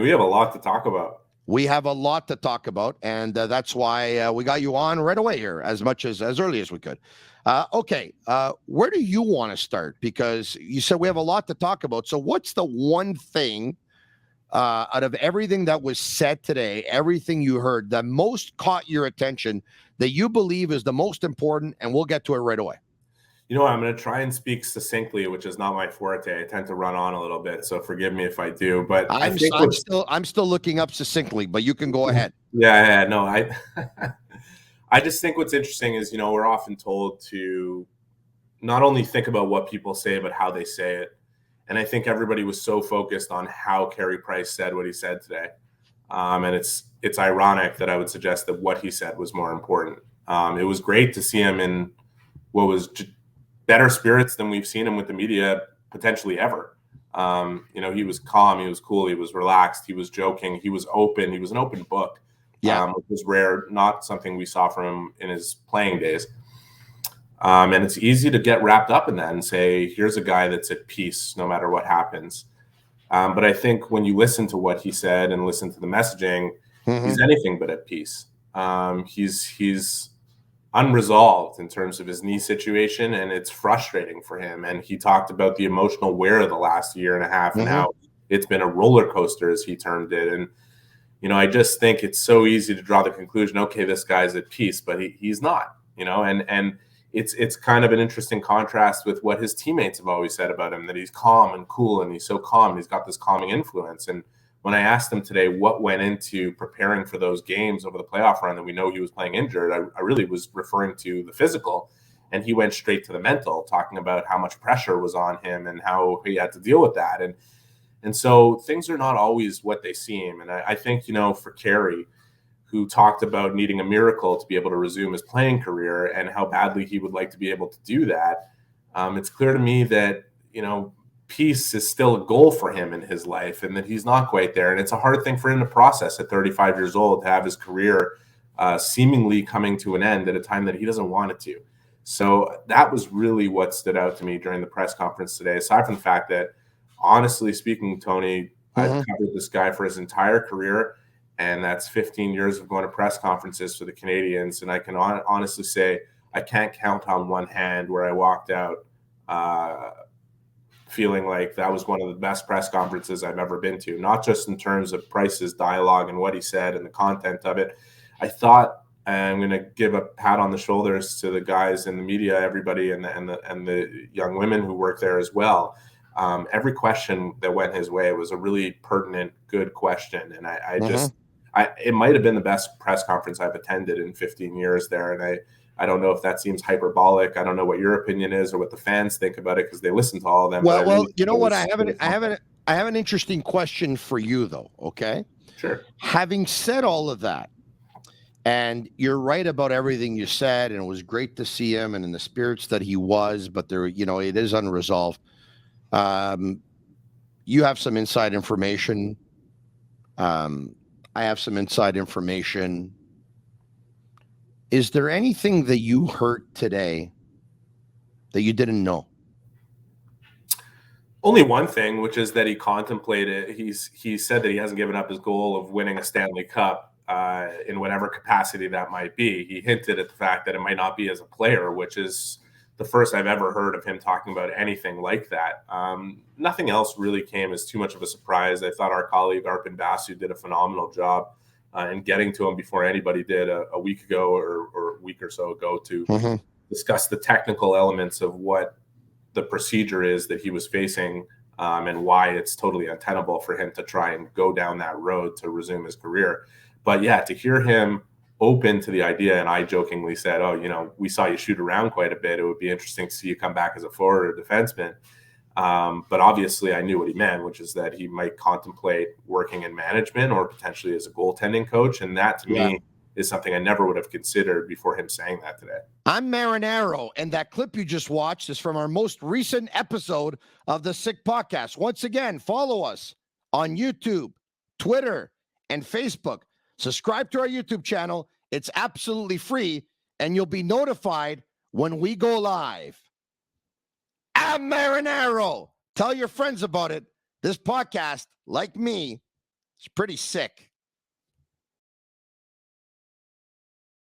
We have a lot to talk about. We have a lot to talk about, and that's why we got you on right away here, as early as we could. Okay, where do you want to start? Because you said we have a lot to talk about. So what's the one thing out of everything that was said today, everything you heard, that most caught your attention, that you believe is the most important? And we'll get to it right away. You know what? I'm going to try and speak succinctly, which is not my forte. I tend to run on a little bit, so forgive me if I do. But I'm still looking up succinctly, but you can go ahead. Yeah, no, I just think what's interesting is, we're often told to not only think about what people say, but how they say it. And I think everybody was so focused on how Carey Price said what he said today. And it's ironic that I would suggest that what he said was more important. It was great to see him in what was better spirits than we've seen him with the media potentially ever. He was calm, he was cool, he was relaxed, he was joking, he was open, he was an open book. Which was rare, not something we saw from him in his playing days. And it's easy to get wrapped up in that and say, here's a guy that's at peace no matter what happens. But I think when you listen to what he said and listen to the messaging, he's anything but at peace. He's unresolved in terms of his knee situation, and it's frustrating for him. And he talked about the emotional wear of the last year and a half, and how it's been a roller coaster, as he termed it. And I just think it's so easy to draw the conclusion, okay, this guy's at peace, but he's not. And it's kind of an interesting contrast with what his teammates have always said about him, that he's calm and cool, and he's so calm, he's got this calming influence. And when I asked him today what went into preparing for those games over the playoff run that we know he was playing injured, I really was referring to the physical, and he went straight to the mental, talking about how much pressure was on him and how he had to deal with that. And so things are not always what they seem. And I think, for Carey, who talked about needing a miracle to be able to resume his playing career and how badly he would like to be able to do that, it's clear to me that, peace is still a goal for him in his life, and that he's not quite there. And it's a hard thing for him to process at 35 years old, to have his career seemingly coming to an end at a time that he doesn't want it to. So that was really what stood out to me during the press conference today, aside from the fact that, honestly speaking, Tony, I've covered this guy for his entire career, and that's 15 years of going to press conferences for the Canadians. And I can honestly say I can't count on one hand where I walked out feeling like that was one of the best press conferences I've ever been to, not just in terms of Price's dialogue and what he said and the content of it. I thought, I'm going to give a pat on the shoulders to the guys in the media, everybody, and the young women who work there as well. Every question that went his way was a really pertinent, good question. And it might have been the best press conference I've attended in 15 years there. And I don't know if that seems hyperbolic. I don't know what your opinion is or what the fans think about it, because they listen to all of them. Well, you know what? I have an interesting question for you, though. Okay. Sure. Having said all of that, and you're right about everything you said, and it was great to see him and in the spirits that he was, but there, it is unresolved. You have some inside information. I have some inside information. Is there anything that you heard today that you didn't know? Only one thing, which is that he contemplated. He said that he hasn't given up his goal of winning a Stanley Cup in whatever capacity that might be. He hinted at the fact that it might not be as a player, which is the first I've ever heard of him talking about anything like that. Nothing else really came as too much of a surprise. I thought our colleague Arpin Basu did a phenomenal job in getting to him before anybody did a week ago or a week or so ago to discuss the technical elements of what the procedure is that he was facing and why it's totally untenable for him to try and go down that road to resume his career. But yeah, to hear him open to the idea, and I jokingly said, we saw you shoot around quite a bit. It would be interesting to see you come back as a forward or defenseman. But obviously I knew what he meant, which is that he might contemplate working in management or potentially as a goaltending coach. And that to me is something I never would have considered before him saying that today. I'm Marinaro, and that clip you just watched is from our most recent episode of the Sick Podcast. Once again, follow us on YouTube, Twitter, and Facebook. Subscribe to our YouTube channel. It's absolutely free, and you'll be notified when we go live. I'm Marinaro. Tell your friends about it. This podcast, like me, It's pretty sick.